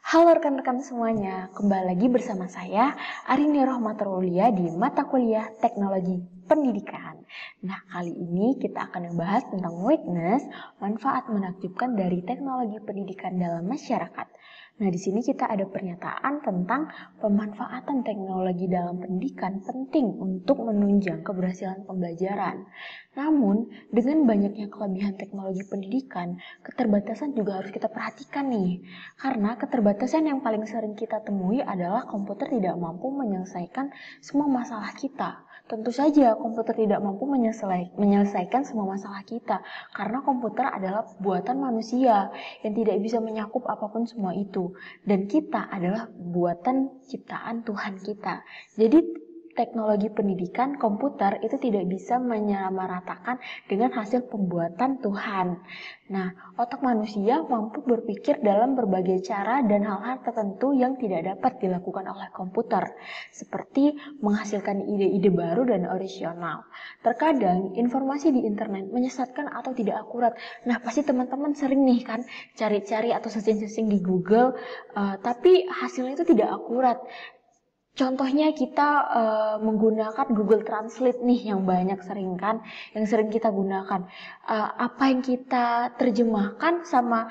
Halo rekan-rekan semuanya, kembali lagi bersama saya Arini Rohmatulia di mata kuliah Teknologi Pendidikan. Nah, kali ini kita akan membahas tentang witness, manfaat menakjubkan dari teknologi pendidikan dalam masyarakat. Nah, di sini kita ada pernyataan tentang pemanfaatan teknologi dalam pendidikan penting untuk menunjang keberhasilan pembelajaran. Namun, dengan banyaknya kelebihan teknologi pendidikan, keterbatasan juga harus kita perhatikan nih. Karena keterbatasan yang paling sering kita temui adalah komputer tidak mampu menyelesaikan semua masalah kita. Tentu saja komputer tidak mampu menyelesaikan semua masalah kita, karena komputer adalah buatan manusia yang tidak bisa menyakup apapun semua itu. Dan kita adalah buatan ciptaan Tuhan kita. Jadi teknologi pendidikan komputer itu tidak bisa menyamaratakan dengan hasil pembuatan Tuhan. Nah, otak manusia mampu berpikir dalam berbagai cara dan hal-hal tertentu yang tidak dapat dilakukan oleh komputer, seperti menghasilkan ide-ide baru dan orisinal. Terkadang informasi di internet menyesatkan atau tidak akurat. Nah, pasti teman-teman sering nih kan cari-cari atau searching-searching di Google, tapi hasilnya itu tidak akurat. Contohnya kita menggunakan Google Translate nih yang sering kita gunakan. Apa yang kita terjemahkan sama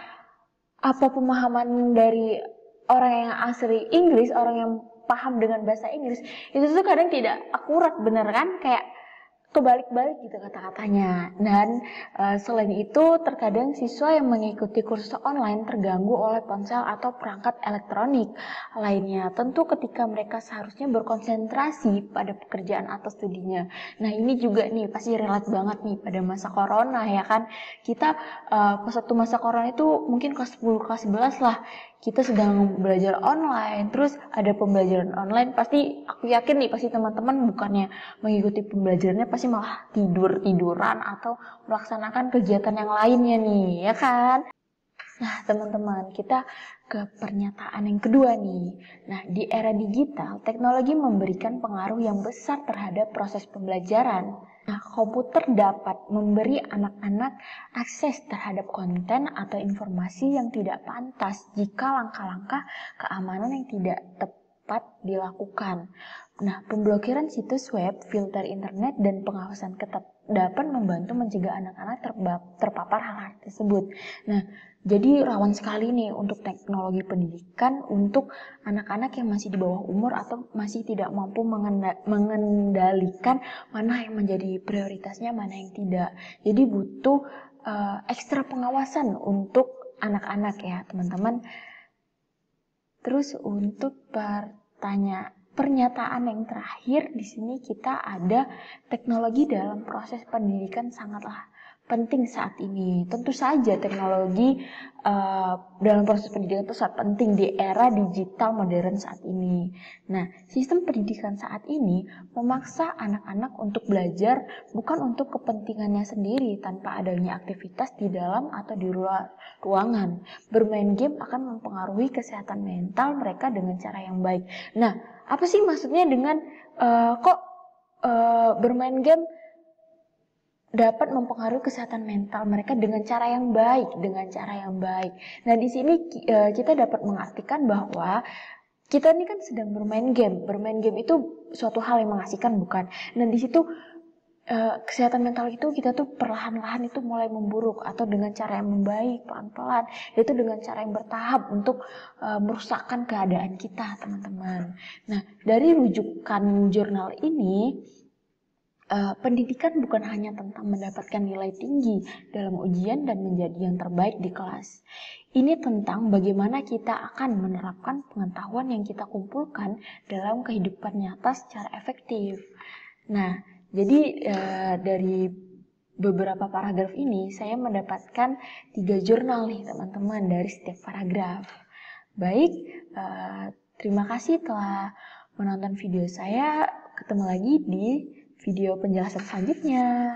apa pemahaman dari orang yang asli Inggris, orang yang paham dengan bahasa Inggris, itu tuh kadang tidak akurat, bener kan? Kayak kebalik-balik gitu kata-katanya. Dan selain itu terkadang siswa yang mengikuti kursus online terganggu oleh ponsel atau perangkat elektronik lainnya. Tentu ketika mereka seharusnya berkonsentrasi pada pekerjaan atau studinya. Nah, ini juga nih pasti relate banget nih pada masa corona ya kan. Kita pas waktu masa corona itu mungkin kelas 10, kelas 11 lah. Kita sedang belajar online, terus ada pembelajaran online, pasti aku yakin nih pasti teman-teman bukannya mengikuti pembelajarannya, pasti malah tiduran atau melaksanakan kegiatan yang lainnya nih, ya kan? Nah, teman-teman, kita ke pernyataan yang kedua nih. Nah, di era digital, teknologi memberikan pengaruh yang besar terhadap proses pembelajaran. Nah, komputer dapat memberi anak-anak akses terhadap konten atau informasi yang tidak pantas jika langkah-langkah keamanan yang tidak tepat dilakukan. Nah, pemblokiran situs web, filter internet, dan pengawasan ketat dapat membantu mencegah anak-anak terpapar hal-hal tersebut. Nah, jadi rawan sekali nih untuk teknologi pendidikan untuk anak-anak yang masih di bawah umur atau masih tidak mampu mengendalikan mana yang menjadi prioritasnya, mana yang tidak. Jadi butuh ekstra pengawasan untuk anak-anak ya, teman-teman. Terus untuk pernyataan yang terakhir di sini kita ada teknologi dalam proses pendidikan sangatlah penting saat ini. Tentu saja teknologi dalam proses pendidikan itu sangat penting di era digital modern saat ini. Nah, sistem pendidikan saat ini memaksa anak-anak untuk belajar bukan untuk kepentingannya sendiri tanpa adanya aktivitas di dalam atau di luar ruangan. Bermain game akan mempengaruhi kesehatan mental mereka dengan cara yang baik. Nah, apa sih maksudnya dengan bermain game dapat mempengaruhi kesehatan mental mereka dengan cara yang baik, Nah, di sini kita dapat mengartikan bahwa kita ini kan sedang bermain game. Bermain game itu suatu hal yang mengasihkan, bukan? Nah, di situ kesehatan mental itu kita tuh perlahan-lahan itu mulai memburuk atau dengan cara yang membaik, pelan-pelan. Itu dengan cara yang bertahap untuk merusakkan keadaan kita, teman-teman. Nah, dari rujukan jurnal ini, pendidikan bukan hanya tentang mendapatkan nilai tinggi dalam ujian dan menjadi yang terbaik di kelas. Ini tentang bagaimana kita akan menerapkan pengetahuan yang kita kumpulkan dalam kehidupan nyata secara efektif. Nah, jadi dari beberapa paragraf ini saya mendapatkan 3 jurnal nih teman-teman dari setiap paragraf. Baik, terima kasih telah menonton video saya. Ketemu lagi di video penjelasan selanjutnya.